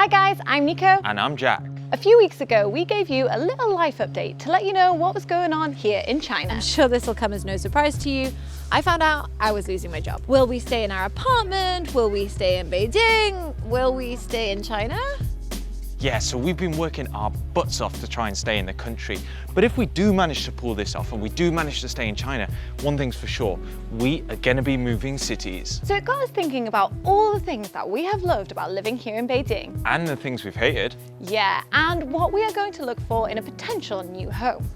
Hi guys, I'm Nico. And I'm Jack. A few weeks ago, we gave you a little life update to let you know what was going on here in China. I'm sure this will come as no surprise to you. I found out I was losing my job. Will we stay in our apartment? Will we stay in Beijing? Will we stay in China? Yeah, so we've been working our butts off to try and stay in the country. But if we do manage to pull this off and we do manage to stay in China, one thing's for sure, we are gonna be moving cities. So it got us thinking about all the things that we have loved about living here in Beijing. And the things we've hated. Yeah, and what we are going to look for in a potential new home.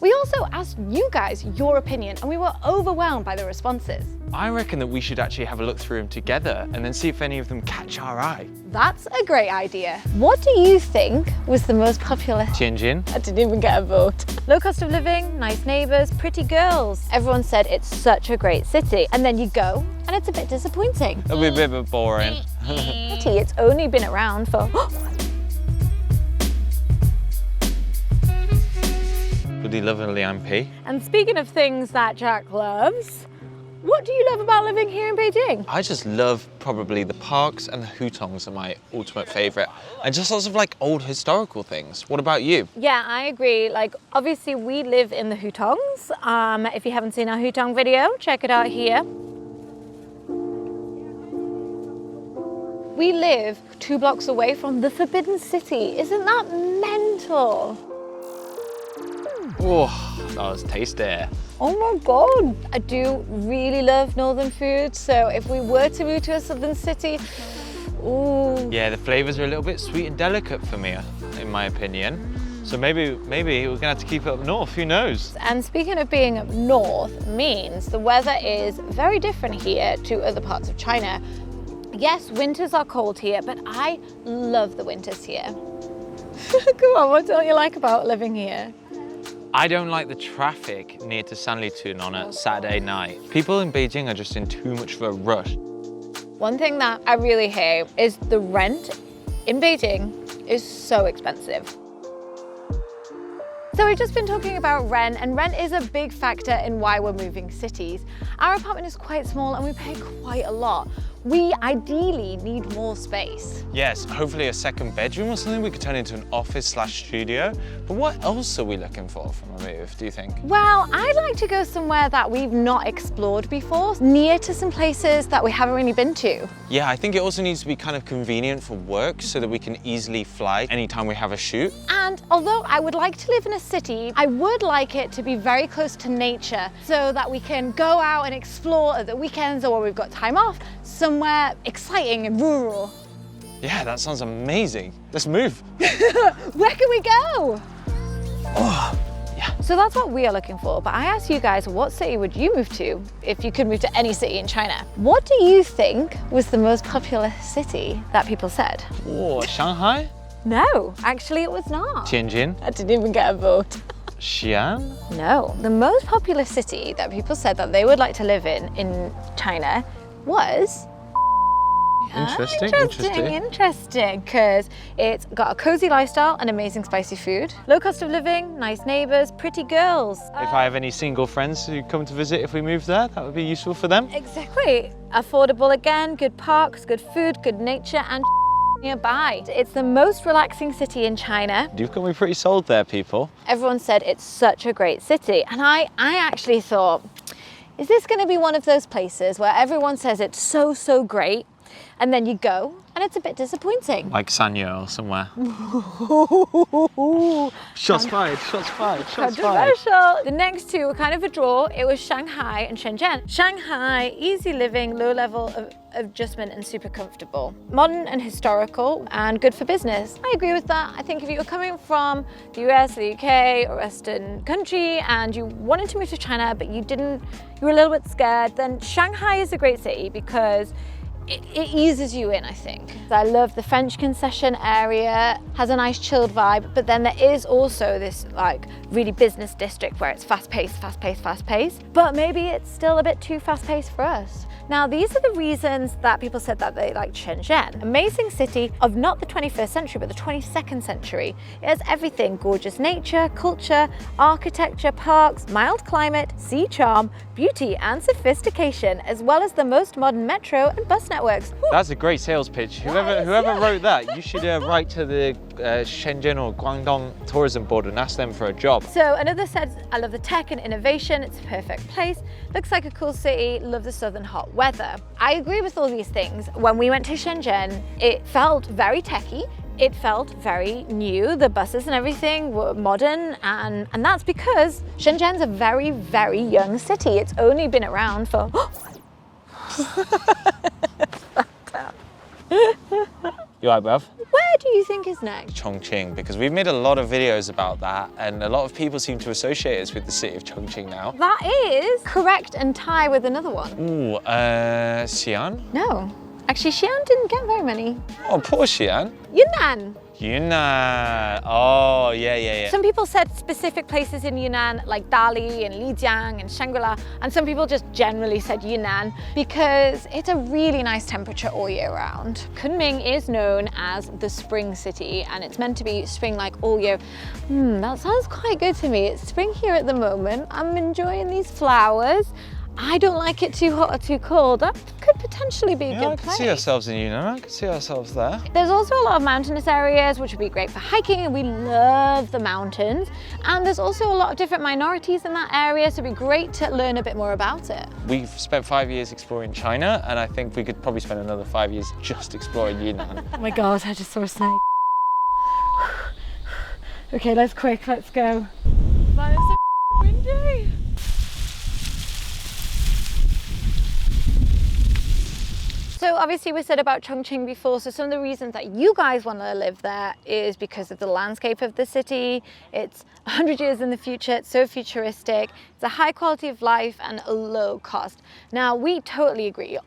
We also asked you guys your opinion and we were overwhelmed by the responses. I reckon that we should actually have a look through them together and then see if any of them catch our eye. That's a great idea. What do you think was the most popular? Tianjin. I didn't even get a vote. Low cost of living, nice neighbours, pretty girls. Everyone said it's such a great city. And then you go and it's a bit disappointing. It'll be a bit boring. Pity it's only been around for... Would he love a Liang Pi? And speaking of things that Jack loves, what do you love about living here in Beijing? I just love probably the parks and the hutongs are my ultimate favourite. And just lots of like old historical things. What about you? Yeah, I agree. Like, obviously we live in the hutongs. If you haven't seen our hutong video, check it out here. We live 2 blocks away from the Forbidden City. Isn't that mental? Oh, that was tasty. Oh my God. I do really love northern food. So if we were to move to a southern city, ooh. Yeah, the flavours are a little bit sweet and delicate for me, in my opinion. So maybe we're gonna have to keep it up north, who knows? And speaking of being up north means the weather is very different here to other parts of China. Yes, winters are cold here, but I love the winters here. Come on, what don't you like about living here? I don't like the traffic near to Sanlitun on a Saturday night. People in Beijing are just in too much of a rush. One thing that I really hate is the rent in Beijing is so expensive. So we've just been talking about rent, and rent is a big factor in why we're moving cities. Our apartment is quite small and we pay quite a lot. We ideally need more space. Yes, hopefully a second bedroom or something we could turn into an office/studio. But what else are we looking for from a move, do you think? Well, I'd like to go somewhere that we've not explored before, near to some places that we haven't really been to. Yeah, I think it also needs to be kind of convenient for work so that we can easily fly anytime we have a shoot. And although I would like to live in a city, I would like it to be very close to nature so that we can go out and explore at the weekends or when we've got time off, somewhere exciting and rural. Yeah, that sounds amazing. Let's move. Where can we go? Oh, yeah. So that's what we are looking for. But I asked you guys, what city would you move to if you could move to any city in China? What do you think was the most popular city that people said? Oh, Shanghai? No, actually it was not. Tianjin? I didn't even get a vote. Xi'an? No, the most popular city that people said that they would like to live in China was... Interesting, because it's got a cozy lifestyle and amazing spicy food. Low cost of living, nice neighbours, pretty girls. If I have any single friends who come to visit if we move there, that would be useful for them. Exactly. Affordable again, good parks, good food, good nature, and nearby. It's the most relaxing city in China. You've got me pretty sold there, people. Everyone said it's such a great city. And I actually thought, is this going to be one of those places where everyone says it's so great, and then you go and it's a bit disappointing? Like Sanyo or somewhere. Shots fired, shots fired, shots fired. Controversial. The next two were kind of a draw. It was Shanghai and Shenzhen. Shanghai, easy living, low level of adjustment and super comfortable. Modern and historical and good for business. I agree with that. I think if you were coming from the US, the UK or Western country and you wanted to move to China but you were a little bit scared, then Shanghai is a great city because it eases you in, I think. I love the French concession area, has a nice chilled vibe, but then there is also this like really business district where it's fast paced, but maybe it's still a bit too fast paced for us. Now, these are the reasons that people said that they liked Shenzhen. Amazing city of not the 21st century, but the 22nd century. It has everything: gorgeous nature, culture, architecture, parks, mild climate, sea charm, beauty and sophistication, as well as the most modern metro and bus networks. Woo. That's a great sales pitch. Whoever wrote that, you should write to the Shenzhen or Guangdong Tourism Board and ask them for a job. So another says, I love the tech and innovation. It's a perfect place. Looks like a cool city. Love the southern hot weather. I agree with all these things. When we went to Shenzhen, it felt very techy. It felt very new. The buses and everything were modern, and that's because Shenzhen's a very, very young city. It's only been around for... You alright, bruv? Where do you think is next? Chongqing, because we've made a lot of videos about that, and a lot of people seem to associate us with the city of Chongqing now. That is correct and tie with another one. Ooh, Xi'an? No. Actually, Xi'an didn't get very many. Oh, poor Xi'an. Yunnan. Yunnan. Oh, yeah. Some people said specific places in Yunnan, like Dali and Lijiang and Shangri-La, and some people just generally said Yunnan because it's a really nice temperature all year round. Kunming is known as the spring city, and it's meant to be spring like all year. That sounds quite good to me. It's spring here at the moment. I'm enjoying these flowers. I don't like it too hot or too cold. That could potentially be a good I place. can see ourselves in Yunnan. I can see ourselves there. There's also a lot of mountainous areas which would be great for hiking, and we love the mountains. And there's also a lot of different minorities in that area, so it'd be great to learn a bit more about it. We've spent 5 years exploring China, and I think we could probably spend another 5 years just exploring Yunnan. Oh my God, I just saw a snake. Okay, let's go. Man, it's so windy. So obviously we said about Chongqing before, so some of the reasons that you guys want to live there is because of the landscape of the city. It's 100 years in the future, it's so futuristic, it's a high quality of life and a low cost. Now we totally agree.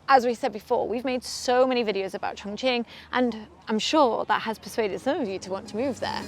As we said before, we've made so many videos about Chongqing, and I'm sure that has persuaded some of you to want to move there.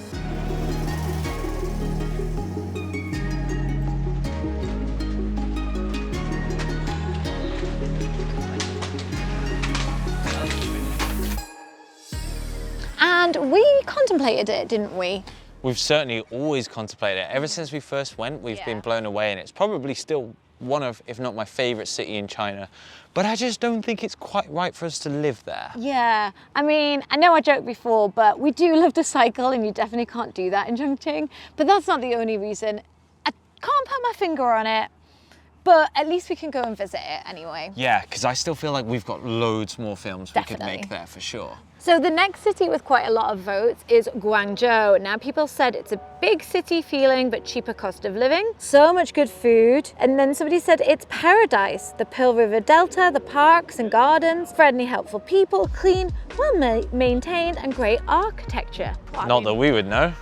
And we contemplated it, didn't we? We've certainly always contemplated it. Ever since we first went, we've been blown away, and it's probably still one of, if not my favorite city in China. But I just don't think it's quite right for us to live there. Yeah, I mean, I know I joked before, but we do love to cycle, and you definitely can't do that in Chongqing. But that's not the only reason. I can't put my finger on it, but at least we can go and visit it anyway. Yeah, because I still feel like we've got loads more films we could make there for sure. So the next city with quite a lot of votes is Guangzhou. Now people said it's a big city feeling, but cheaper cost of living. So much good food. And then somebody said it's paradise. The Pearl River Delta, the parks and gardens, friendly, helpful people, clean, well maintained, and great architecture. Well, Not that we would know.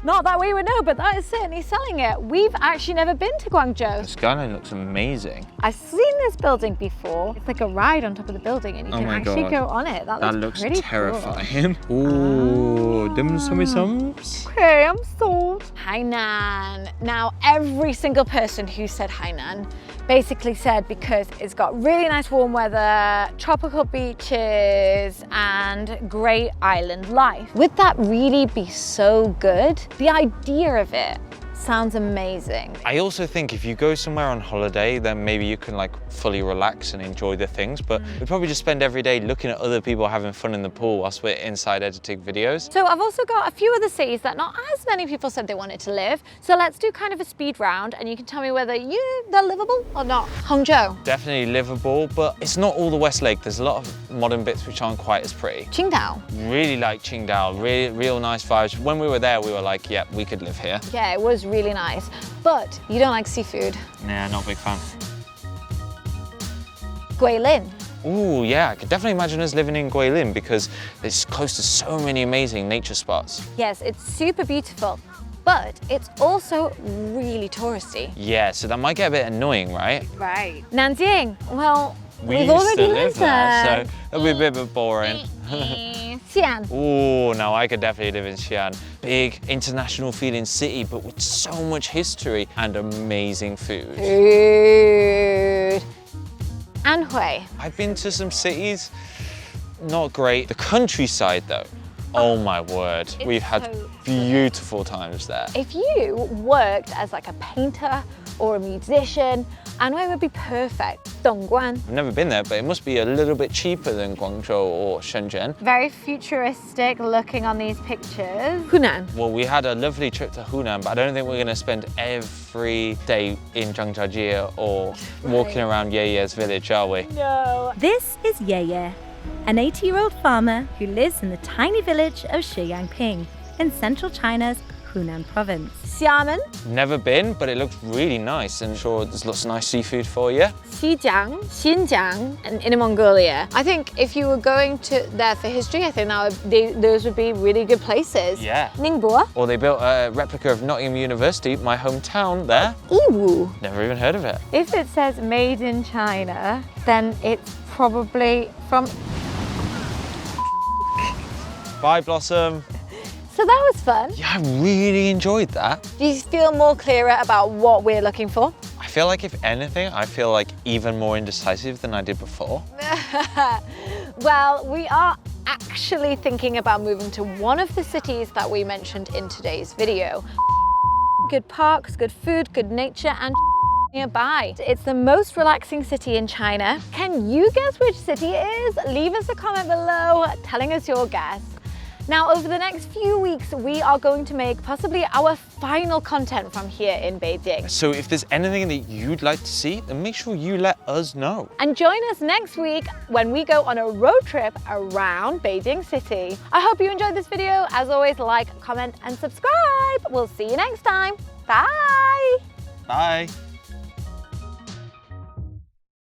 Not that we would know, but that is certainly selling it. We've actually never been to Guangzhou. The skyline looks amazing. I've seen this building before. It's like a ride on top of the building, and you can actually go on it. That looks pretty terrifying. Cool. Ooh, dim summy sums. Okay, I'm sold. Hainan. Now, every single person who said Hainan basically said because it's got really nice warm weather, tropical beaches, and great island life. Would that really be so good? The idea of it sounds amazing. I also think if you go somewhere on holiday, then maybe you can like fully relax and enjoy the things, but we probably just spend every day looking at other people having fun in the pool whilst we're inside editing videos. So I've also got a few other cities that not as many people said they wanted to live. So let's do kind of a speed round, and you can tell me whether they're livable or not. Hangzhou. Definitely livable, but it's not all the West Lake. There's a lot of modern bits which aren't quite as pretty. Qingdao. Really like Qingdao, real nice vibes. When we were there, we were like, yeah, we could live here. Yeah, it was really nice. But you don't like seafood. Nah, not a big fan. Guilin. Ooh, yeah, I could definitely imagine us living in Guilin because it's close to so many amazing nature spots. Yes, it's super beautiful, but it's also really touristy. Yeah, so that might get a bit annoying, right? Right. Nanjing, well, We we've used already to live lived there. so that'll be a bit boring. Xi'an. Ooh, no, I could definitely live in Xi'an. Big, international feeling city, but with so much history and amazing food. Food. Anhui. I've been to some cities, not great. The countryside though, oh my word. We've had so beautiful times there. If you worked as like a painter or a musician, Anhui would be perfect. Dongguan. I've never been there, but it must be a little bit cheaper than Guangzhou or Shenzhen. Very futuristic looking on these pictures. Hunan. Well, we had a lovely trip to Hunan, but I don't think we're going to spend every day in Zhangjiajie or walking around Yeye's village, are we? No. This is Yeye, an 80-year-old farmer who lives in the tiny village of Shiyangping in central China's Hunan province. Xiamen. Never been, but it looks really nice, and sure there's lots of nice seafood for you. Xijiang, Xinjiang, and Inner Mongolia. I think if you were going to there for history, I think those would be really good places. Yeah. Ningbo. Or they built a replica of Nottingham University, my hometown there. Yiwu. Never even heard of it. If it says made in China, then it's probably from... Bye, Blossom. So that was fun. Yeah, I really enjoyed that. Do you feel more clearer about what we're looking for? I feel like, if anything, I feel like even more indecisive than I did before. Well, we are actually thinking about moving to one of the cities that we mentioned in today's video. Good parks, good food, good nature, and nearby. It's the most relaxing city in China. Can you guess which city it is? Leave us a comment below telling us your guess. Now, over the next few weeks, we are going to make possibly our final content from here in Beijing. So if there's anything that you'd like to see, then make sure you let us know. And join us next week when we go on a road trip around Beijing City. I hope you enjoyed this video. As always, like, comment, and subscribe. We'll see you next time. Bye. Bye.